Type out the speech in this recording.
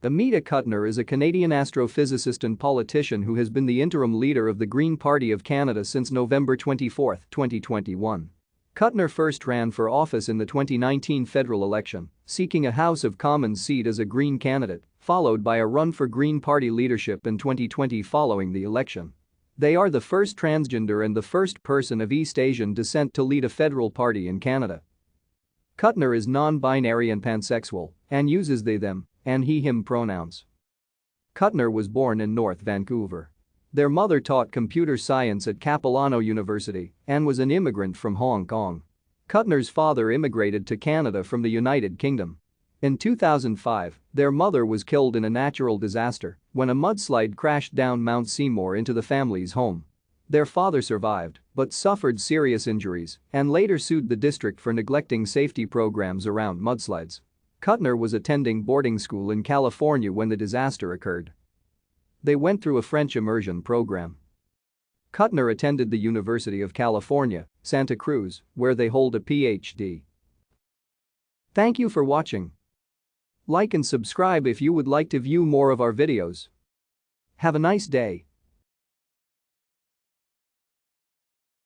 Amita Kuttner is a Canadian astrophysicist and politician who has been the interim leader of the Green Party of Canada since November 24, 2021. Kuttner first ran for office in the 2019 federal election, seeking a House of Commons seat as a Green candidate, followed by a run for Green Party leadership in 2020 following the election. They are the first transgender and the first person of East Asian descent to lead a federal party in Canada. Kuttner is non-binary and pansexual and uses they/them and he/him pronouns. Kuttner was born in North Vancouver. Their mother taught computer science at Capilano University and was an immigrant from Hong Kong. Kuttner's father immigrated to Canada from the United Kingdom. In 2005, their mother was killed in a natural disaster when a mudslide crashed down Mount Seymour into the family's home. Their father survived but suffered serious injuries and later sued the district for neglecting safety programs around mudslides. Kuttner was attending boarding school in California when the disaster occurred. They went through a French immersion program. Kuttner attended the University of California, Santa Cruz, where they hold a PhD. Thank you for watching. Like and subscribe if you would like to view more of our videos. Have a nice day.